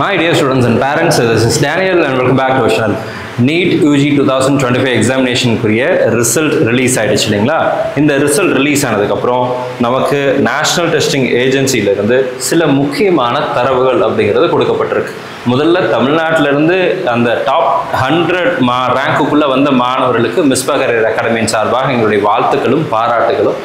My dear students and parents, this is Daniel and welcome back to our channel. NEET UG 2025 examination குரிய result release ஆயிடுச்சு இல்லைங்களா? இந்த result release ஆனதுக்கப்புறம் நமக்கு national testing ஏஜென்சியிலிருந்து சில முக்கியமான தரவுகள் அப்படிங்கிறது கொடுக்கப்பட்டிருக்கு. முதல்ல தமிழ்நாட்டிலிருந்து அந்த டாப் 100 ரேங்குக்குள்ளே வந்த மாணவர்களுக்கு மிஸ்பா கரியர் அகாடமியின் சார்பாக எங்களுடைய வாழ்த்துக்களும் பாராட்டுகளும்.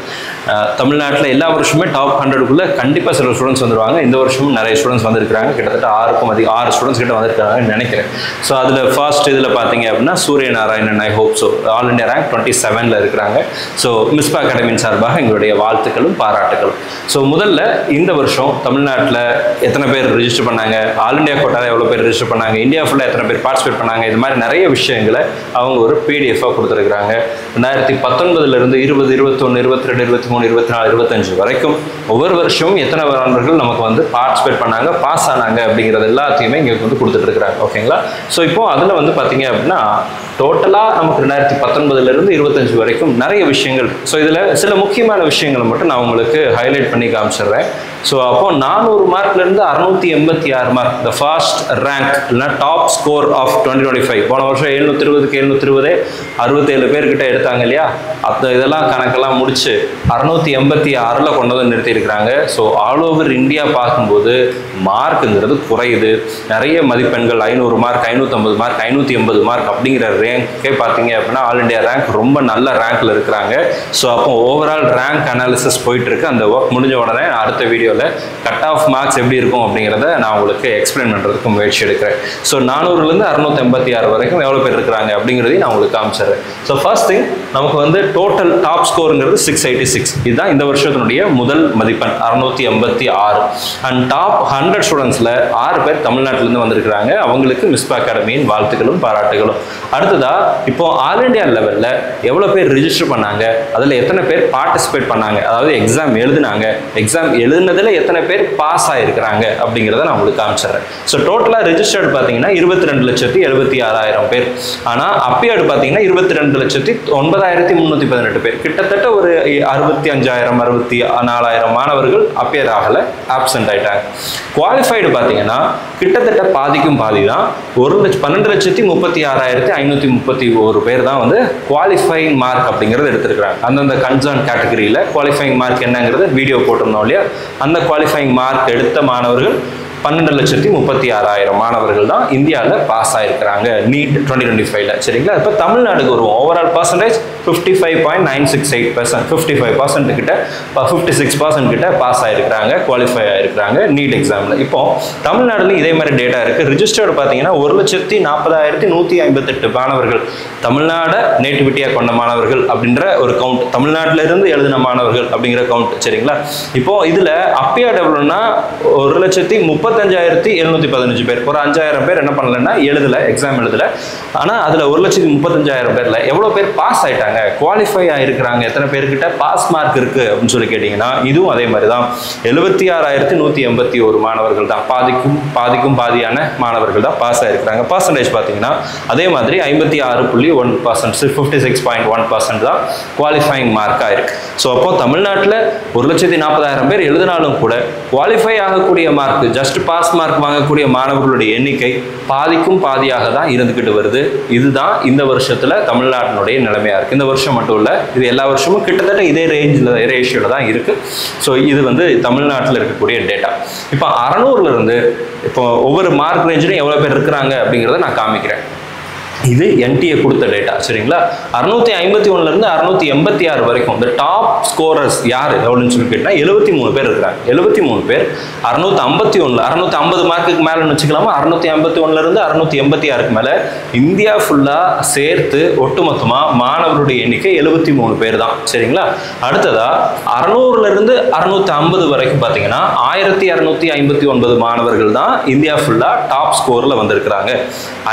தமிழ்நாட்டில் எல்லா வருஷமே டாப் 100க்குள்ளே கண்டிப்பாக சில ஸ்டூடெண்ட்ஸ் வந்துடுவாங்க. இந்த வருஷமும் நிறைய ஸ்டூடெண்ட்ஸ் வந்திருக்கிறாங்க. கிட்டத்தட்ட 6 ஸ்டூடெண்ட்ஸ் கிட்ட வந்திருக்காங்கன்னு நினைக்கிறேன். ஸோ அதில் ஃபர்ஸ்ட் இதில் பார்த்தீங்க அப்படின்னா Suryanarayanan, I hope so all India rank 27ல் இருக்கிறாங்க. ஸோ மிஸ்பா அகாடமியின் சார்பாக எங்களுடைய வாழ்த்துக்களும் பாராட்டுகளும். ஸோ முதல்ல இந்த வருஷம் தமிழ்நாட்டில் எத்தனை பேர் ரிஜிஸ்டர் பண்ணாங்க, ஆல் இண்டியா கோட்டாவில் எவ்வளோ பேர் ரிஜிஸ்டர் பண்ணாங்க, இந்தியா ஃபுல்லாக எத்தனை பேர் பார்ட்டிசிபேட் பண்ணாங்க, இது மாதிரி நிறைய விஷயங்களை அவங்க ஒரு பிடிஎஃபாக கொடுத்துருக்குறாங்க. 2019 20, 21, 22, 23, 24, 25 வரைக்கும் ஒவ்வொரு வருஷமும் எத்தனை மாணவர்கள் நமக்கு வந்து பார்ட்டிசிபேட் பண்ணாங்க, பாஸ் ஆனாங்க அப்படிங்கிறது எல்லாத்தையுமே இங்கே வந்து கொடுத்துட்டு இருக்கிறாங்க. ஓகேங்களா? ஸோ இப்போ அதில் வந்து பார்த்தீங்க அப்படின்னா டோட்டலாக நமக்கு 2019 25 வரைக்கும் நிறைய விஷயங்கள். ஸோ இதில் சில முக்கியமான விஷயங்களை மட்டும் நான் உங்களுக்கு ஹைலைட் பண்ணி காமிச்சிடுறேன். ஸோ அப்போ 400 மார்க்லேருந்து 686 மார்க் த ஃபர்ஸ்ட் ரேங்க் இல்லைனா டாப் ஸ்கோர் ஆஃப் 2025. போன வருஷம் 720க்கு 720 67 பேர்கிட்ட எடுத்தாங்க இல்லையா? இதெல்லாம் கணக்கெல்லாம் முடிச்சு 686 கொண்டு வந்து நிறுத்தியிருக்கிறாங்க. ஸோ ஆல் ஓவர் இந்தியா பார்க்கும்போது மார்க்குங்கிறது குறையுது. நிறைய மதிப்பெண்கள் 500 மார்க், 550 மார்க், 580 மார்க் அப்படிங்கிற ரேங்கே பார்த்தீங்க அப்படின்னா ஆல் இண்டியா ரேங்க் ரொம்ப நல்ல ரேங்க்ல இருக்கிறாங்க. ஸோ அப்போ ஓவரால் ரேங்க் அனாலிசிஸ் போயிட்டு இருக்கு. அந்த ஒர்க் முடிஞ்ச உடனே அடுத்த வீடியோவில் கட் ஆஃப் மார்க்ஸ் எப்படி இருக்கும் அப்படிங்கிறத நான் உங்களுக்கு எக்ஸ்பிளைன் பண்ணுறதுக்கு முயற்சி எடுக்கிறேன். ஸோ 400லேருந்து 686 வரைக்கும் எவ்வளோ பேர் இருக்கிறாங்க அப்படிங்கிறதையும் நான் உங்களுக்கு காமிச்சிடுறேன். ஸோ ஃபர்ஸ்ட் திங் நமக்கு வந்து டோட்டல் டாப் ஸ்கோருங்கிறது 686. இதுதான் இந்த வருஷத்தினுடைய முதல் மதிப்பெண் 686. அண்ட் டாப் 100 ஸ்டூடெண்ட்ஸில் 6 பேர் தமிழ்நாட்டிலேருந்து வந்திருக்கிறாங்க. அவங்களுக்கு மிஸ்பா அகாடமியின் வாழ்த்துக்களும் பாராட்டுகளும். அடுத்ததா இப்போ ஆல் இண்டியா லெவலில் எவ்வளோ பேர் ரிஜிஸ்டர் பண்ணாங்க, அதில் எத்தனை பேர் பார்ட்டிசிபேட் பண்ணாங்க, அதாவது எக்ஸாம் எழுதுனாங்க, எக்ஸாம் எழுதுனதில் எத்தனை பேர் பாஸ் ஆகிருக்கிறாங்க அப்படிங்கிறத நான் உங்களுக்கு காமிச்சிடுறேன். ஸோ டோட்டலாக ரிஜிஸ்டர்டு பார்த்தீங்கன்னா 22,76,000 பேர். ஆனால் அப்பியர்டு பார்த்தீங்கன்னா 22,09,318 பேர். கிட்டத்தட்ட ஒரு 65,000 64,000 மாணவர்கள் அப்பியர் ஆகலை, ஆப்சென்ட் ஆகிட்டாங்க. குவாலிஃபைடு பார்த்தீங்கன்னா கிட்டத்தட்ட பாதிக்கும் பாதி தான். 12,36,531 பேர் தான் வந்து குவாலிஃபைங் மார்க் அப்படிங்கிறது எடுத்திருக்கிறாங்க. அந்தந்த கன்சர்ன் கேட்டகரியில் குவாலிஃபைங் மார்க் என்னங்கிறது வீடியோ போட்டிருந்தோம் இல்லையா? அந்த குவாலிஃபைங் மார்க் எடுத்த மாணவர்கள் 12,36,000 மாணவர்கள் தான் இந்தியாவில் பாஸ் ஆகிருக்கிறாங்க நீட் 2025. சரிங்களா? இப்போ தமிழ்நாடுக்கு வருவோம். ஓவரால் பர்சன்டேஜ் 55.968%, 55% கிட்ட 56% கிட்ட பாஸ் ஆகிருக்கிறாங்க, குவாலிஃபை ஆகிருக்கிறாங்க நீட் எக்ஸாமில். இப்போ தமிழ்நாடுலையும் இதே மாதிரி டேட்டா இருக்குது. ரிஜிஸ்டர்டு பார்த்தீங்கன்னா 1,40,40,58 மாணவர்கள் தமிழ்நாடு நேட்டிவிட்டியாக கொண்ட மாணவர்கள் அப்படின்ற ஒரு கவுண்ட், தமிழ்நாட்டிலிருந்து எழுதின மாணவர்கள் அப்படிங்கிற கவுண்ட். சரிங்களா? இப்போ இதில் அப்பியர்டு எவ்வளோன்னா 1,35,715 பேர். ஒரு 5,000 பேர் என்ன பண்ணலன்னா எழுதலை, எக்ஸாம் எழுதலை. ஆனால் அதில் 1,35,000 பேரில் எவ்வளோ பேர் பாஸ் ஆகிட்டாங்க, குவாலிஃபை ஆகிருக்கிறாங்க, எத்தனை பேர்கிட்ட பாஸ் மார்க் இருக்குது அப்படின்னு சொல்லி கேட்டிங்கன்னா இதுவும் அதே மாதிரி தான். 76,181 மாணவர்கள் தான், பாதிக்கும் பாதியான மாணவர்கள் தான் பாஸ் ஆகிருக்கிறாங்க. பர்சன்டேஜ் பார்த்தீங்கன்னா அதே மாதிரி 56.1%, 56.1% தான் குவாலிஃபைங் மார்க் ஆயிருக்கு. ஸோ அப்போ தமிழ்நாட்டில் 1,40,000 பேர் எழுதினாலும் கூட குவாலிஃபை ஆகக்கூடிய மார்க், ஜஸ்ட் பாஸ் மார்க் வாங்கக்கூடிய மாணவர்களுடைய எண்ணிக்கை பாதிக்கும் பாதியாக தான் இருந்துக்கிட்டு வருது. இதுதான் இந்த வருஷத்தில் தமிழ்நாட்டினுடைய நிலைமையாக இருக்குது. இந்த வருஷம் மட்டும் இல்லை, இது எல்லா வருஷமும் கிட்டத்தட்ட இதே ரேஷியோவில் தான் இருக்குது. ஸோ இது வந்து தமிழ்நாட்டில் இருக்கக்கூடிய டேட்டா. இப்போ 600லேருந்து இப்போ ஒவ்வொரு மார்க் ரேஞ்சிலும் எவ்வளோ பேர் இருக்கிறாங்க அப்படிங்கிறத நான் காமிக்கிறேன். இது என்டிஏ கொடுத்த டேட்டா. சரிங்களா? 651லேருந்து 686 வரைக்கும் இந்த டாப் ஸ்கோரர்ஸ் யார் எவ்வளோன்னு சொல்லி கேட்டால் 73 பேர் இருக்கிறாங்க. 73 பேர் 651, 650 மார்க்குக்கு மேலேன்னு வச்சுக்கலாமா? 651லேருந்து 686க்கு மேலே இந்தியா ஃபுல்லாக சேர்த்து ஒட்டுமொத்தமாக மாணவருடைய எண்ணிக்கை 73 பேர் தான். சரிங்களா? அடுத்ததா 600லேருந்து 650 வரைக்கும் பார்த்தீங்கன்னா 1,259 மாணவர்கள் தான் இந்தியா ஃபுல்லாக டாப் ஸ்கோரில் வந்திருக்கிறாங்க.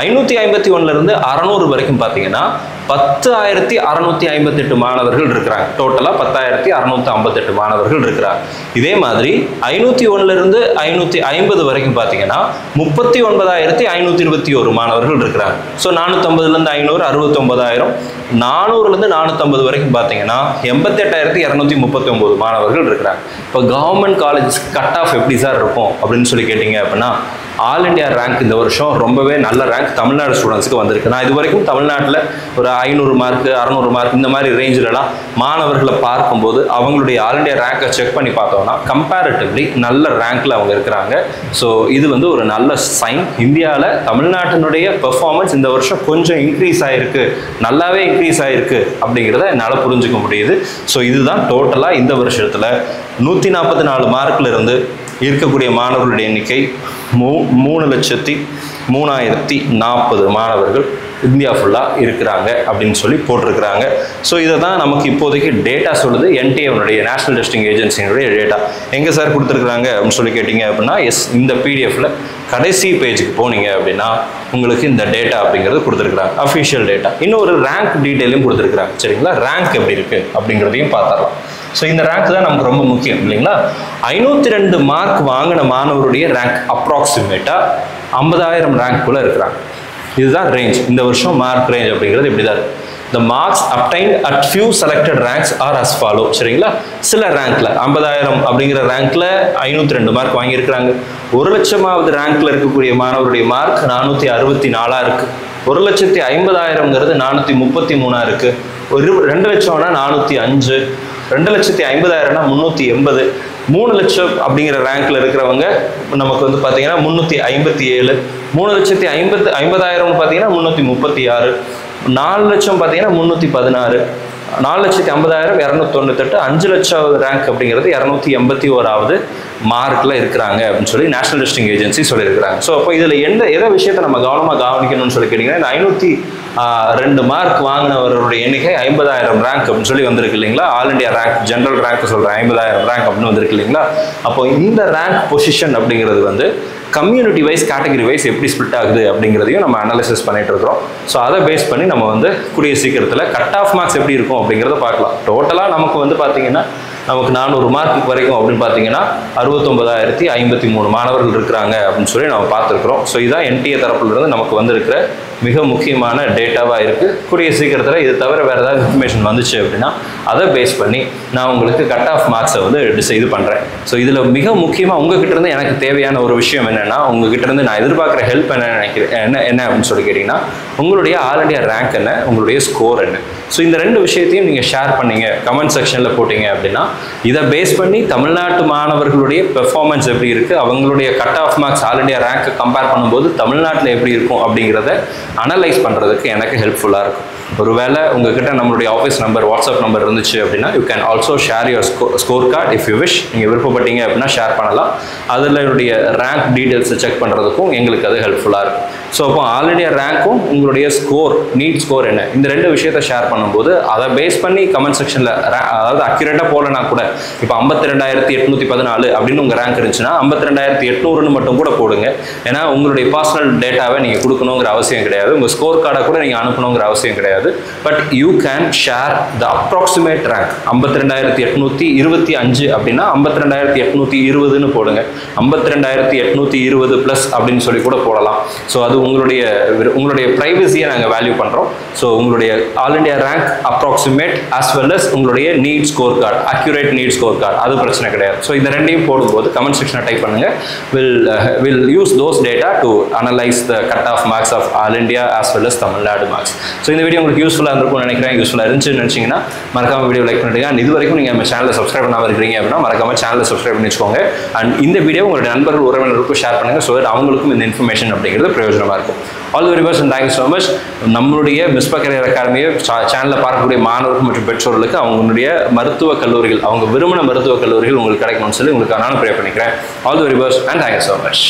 551லேருந்து 600 வரைக்கும் பார்த்தீங்கன்னா 10,658 மாணவர்கள் இருக்கிறாங்க. டோட்டலாக 10,658 மாணவர்கள் இருக்கிறாங்க. இதே மாதிரி 501லேருந்து 550 வரைக்கும் பார்த்தீங்கன்னா 39,521 மாணவர்கள் இருக்கிறாங்க. ஸோ 450லேருந்து 500 69,000, 400லேருந்து 450 வரைக்கும் பார்த்தீங்கன்னா 88,239 மாணவர்கள் இருக்கிறாங்க. இப்போ கவர்மெண்ட் காலேஜ் கட் ஆஃப் எப்படி சார் இருக்கும் அப்படின்னு சொல்லி கேட்டிங்க அப்படின்னா ஆல் இண்டியா ரேங்க் இந்த வருஷம் ரொம்பவே நல்ல ரேங்க் தமிழ்நாடு ஸ்டூடெண்ட்ஸ்க்கு வந்திருக்கு. நான் இது வரைக்கும் தமிழ்நாட்டில் ஒரு 500 மார்க் 600 மார்க் இந்த மாதிரி ரேஞ்சிலலாம் மாணவர்களை பார்க்கும்போது அவங்களுடைய ஆல் இண்டியா ரேங்கை செக் பண்ணி பார்த்தோம்னா கம்பேரிட்டிவ்லி நல்ல ரேங்க்ல அவங்க இருக்கிறாங்க. ஸோ இது வந்து ஒரு நல்ல சைன். இந்தியாவில் தமிழ்நாட்டினுடைய பெர்ஃபார்மன்ஸ் இந்த வருஷம் கொஞ்சம் இன்க்ரீஸ் ஆகிருக்கு, நல்லாவே இன்க்ரீஸ் ஆகிருக்கு அப்படிங்கிறத என்னால் புரிஞ்சுக்க முடியுது. ஸோ இதுதான் டோட்டலாக இந்த வருஷத்தில் 144 மார்க்கில் இருந்து இருக்கக்கூடிய மாணவர்களுடைய எண்ணிக்கை 3,03,040 மாணவர்கள் இந்தியா ஃபுல்லாக இருக்கிறாங்க அப்படின்னு சொல்லி போட்டிருக்கிறாங்க. ஸோ இதை தான் நமக்கு இப்போதைக்கு டேட்டா சொல்லுது. என்டிஏனுடைய நேஷனல் டெஸ்டிங் ஏஜென்சியினுடைய டேட்டா எங்கே சார் கொடுத்துருக்குறாங்க அப்படின்னு சொல்லி கேட்டிங்க அப்படின்னா, இந்த பிடிஎஃப்ல கடைசி பேஜுக்கு போனீங்க அப்படின்னா உங்களுக்கு இந்த டேட்டா அப்படிங்கிறது கொடுத்துருக்குறாங்க, அஃபிஷியல் டேட்டா. இன்னொரு ரேங்க் டீட்டெயிலையும் கொடுத்துருக்குறாங்க. சரிங்களா, ரேங்க் எப்படி இருக்குது அப்படிங்கிறதையும் பார்த்துடலாம். ஸோ இந்த ரேங்க் தான் நமக்கு ரொம்ப முக்கியம் இல்லைங்களா. 502 மார்க் வாங்கின மாணவருடைய ரேங்க் அப்ராக்சிமேட்டாக 50,000 ரேங்க்குள்ளே இருக்கிறாங்க. இதுதான் ரேஞ்ச். இந்த வருஷம் மார்க் ரேஞ்ச் அப்படிங்கிறது இப்படி தான். The marks obtained at few selected ranks are as follow. சரிங்களா, சில ரேங்க்ல 50,000 அப்படிங்கிற ரேங்க்ல 502 மார்க் வாங்கியிருக்கிறாங்க. 1,00,000வது ரேங்க்ல இருக்கக்கூடிய மாணவருடைய மார்க் 464 இருக்கு. 1,50,000ங்கிறது 433 இருக்கு. 2,00,000னா 405, 2,50,000னா 380, 3,00,000 அப்படிங்கிற ரேங்க்ல இருக்கிறவங்க நமக்கு வந்து பார்த்தீங்கன்னா 357, 3,50,000 பார்த்தீங்கன்னா 336, 4,00,000 பார்த்தீங்கன்னா 316, 4,50,000 298, 5,00,000 ரேங்க் அப்படிங்கிறது 281வது மார்க்ல இருக்கிறாங்க அப்படின்னு சொல்லி நேஷனல் டெஸ்டிங் ஏஜென்சி சொல்லியிருக்கிறாங்க. ஸோ அப்போ இதில் எதை விஷயத்தை நம்ம கவனமாக கவனிக்கணும்னு சொல்லி கேட்டிங்கன்னா, இந்த 502 மார்க் வாங்கினவருடைய எண்ணிக்கை 50,000 ரேங்க் அப்படின்னு சொல்லி வந்திருக்கு இல்லைங்களா. All India rank general rank சொல்கிறேன், 50,000 ரேங்க் அப்படின்னு வந்திருக்கு இல்லைங்களா. அப்போ இந்த ரேங்க் பொசிஷன் அப்படிங்கிறது வந்து கம்யூனிட்டி வைஸ் கேட்டகரி வைஸ் எப்படி ஸ்பிளிட் ஆகுது அப்படிங்கிறதையும் நம்ம அனாலிசிஸ் பண்ணிட்டு இருக்கிறோம். ஸோ அதை பேஸ் பண்ணி நம்ம வந்து கூடிய சீக்கிரத்தில் கட் ஆஃப் மார்க்ஸ் எப்படி இருக்கும் அப்படிங்கிறத பார்க்கலாம். டோட்டலாக நமக்கு வந்து பார்த்தீங்கன்னா நமக்கு 400 மார்க்கு வரைக்கும் அப்படின்னு பார்த்தீங்கன்னா 69,053 மாணவர்கள் இருக்கிறாங்க அப்படின்னு சொல்லி நம்ம பார்த்துருக்குறோம். ஸோ இதுதான் என்டிஏ தரப்புலேருந்து நமக்கு வந்திருக்கிற மிக முக்கியமான டேட்டாவாக இருக்குது. கூடிய சீக்கிரத்தில் இது தவிர வேறு ஏதாவது இன்ஃபர்மேஷன் வந்துச்சு அப்படின்னா அதை பேஸ் பண்ணி நான் உங்களுக்கு கட் ஆஃப் மார்க்ஸை வந்து இது பண்ணுறேன். ஸோ இதில் மிக முக்கியமாக உங்ககிட்ட இருந்து எனக்கு தேவையான ஒரு விஷயம் என்னென்னா, உங்ககிட்ட இருந்து நான் எதிர்பார்க்குற ஹெல்ப் என்ன நினைக்கிறேன் என்ன அப்படின்னு சொல்லி கேட்டிங்கன்னா, உங்களுடைய ஆல் இண்டியா ரேங்க் என்ன, உங்களுடைய ஸ்கோர் என்ன. ஸோ இந்த ரெண்டு விஷயத்தையும் நீங்கள் ஷேர் பண்ணீங்க, கமெண்ட் செக்ஷனில் போட்டிங்க அப்படின்னா இதை பேஸ் பண்ணி தமிழ்நாட்டு மாணவர்களுடைய பெர்ஃபார்மன்ஸ் எப்படி இருக்குது, அவங்களுடைய cut off marks all India ரேங்க்கை கம்பேர் பண்ணும்போது தமிழ்நாட்டில் எப்படி இருக்கும் அப்படிங்கிறத அனலைஸ் பண்ணுறதுக்கு எனக்கு ஹெல்ப்ஃபுல்லாக இருக்கும். ஒருவேளை உங்ககிட்ட நம்மளுடைய ஆஃபீஸ் நம்பர் வாட்ஸ்அப் நம்பர் இருந்துச்சு அப்படின்னா you can also share your score card if you wish. நீங்கள் விருப்பப்பட்டீங்க அப்படின்னா ஷேர் பண்ணலாம். அதில் என்னுடைய ரேங்க் டீட்டெயில்ஸை செக் பண்ணுறதுக்கும் எங்களுக்கு அது ஹெல்ப்ஃபுல்லாக இருக்கும். ஸோ அப்போ ஆல் இண்டியா ரேங்க்கும் உங்களுடைய ஸ்கோர், நீட் ஸ்கோர் என்ன, இந்த ரெண்டு விஷயத்தை ஷேர் பண்ணும்போது அதை பேஸ் பண்ணி கமெண்ட் செக்ஷனில் அதாவது அக்யூரேட்டாக போகலனா கூட இப்போ 52,814 அப்படின்னு உங்கள் ரேங்க் இருந்துச்சுன்னா 52,800ன்னு மட்டும் கூட போடுங்க. ஏன்னா உங்களுடைய பர்சனல் டேட்டாவை நீங்கள் கொடுக்கணுங்கிற அவசியம் கிடையாது, உங்கள் ஸ்கோர் கார்டை கூட நீங்கள் அனுப்பணுங்கிற அவசியம் கிடையாது. But you can share the approximate rank. 52,825 அப்படின்னா 52,820ன்னு போடுங்க. 52,820 ப்ளஸ் அப்படின்னு சொல்லி கூட போடலாம். ஸோ அது உங்களுடைய ப்ரைவசியை நாங்கள் வேல்யூ பண்ணுறோம். ஸோ உங்களுடைய all India rank approximate as well as உங்களுடைய NEET score card, accurate NEET score card, அது பிரச்சனை கிடையாது. ஸோ இந்த ரெண்டையும் போடும்போது கமெண்ட் செக்ஷனை டைப் பண்ணுங்கள். Will use those data to analyse the cut off marks of all India as well as Tamil Nadu marks. So இந்த வீடியோ உங்களுக்கு யூஸ்ஃபுல்லாக இருந்திருக்கும்னு நினைக்கிறேன். யூஸ்ஃபுல்லாக இருந்துச்சுன்னு நினச்சிங்கன்னா மறக்காம வீடியோ லைக் பண்ணிடுங்க. அண்ட் இது வரைக்கும் நீங்கள் நம்ம சேனலை சப்ஸ்கிரைப் பண்ணாமல் இருக்கிறீங்க அப்படின்னா மறக்காம சேனலை சப்ஸ்கிரைப் பண்ணி வச்சுக்கோங்க. அண்ட் இந்த வீடியோ உங்களுடைய நண்பர்கள் உறவினர்களுக்கும் ஷேர் பண்ணுங்கள். ஸோ அவங்களுக்கும் இந்த இன்ஃபர்மேஷன் அப்படிங்கிறது பிரயோஜனமாக இருக்கும். All the very best and thank you so much. நம்மளுடைய மிஸ்பா கரியர் அகாடமியை சேனலில் பார்க்கக்கூடிய மாணவர்கள் மற்றும் பெற்றோர்களுக்கு அவங்களுடைய மருத்துவக் கல்லூரிகள், அவங்க விரும்பின மருத்துவக் கல்லூரிகள் உங்களுக்கு கிடைக்கணும்னு சொல்லி உங்களுக்கு நான் ப்ரே பண்ணிக்கிறேன். All the very best and thank you so much.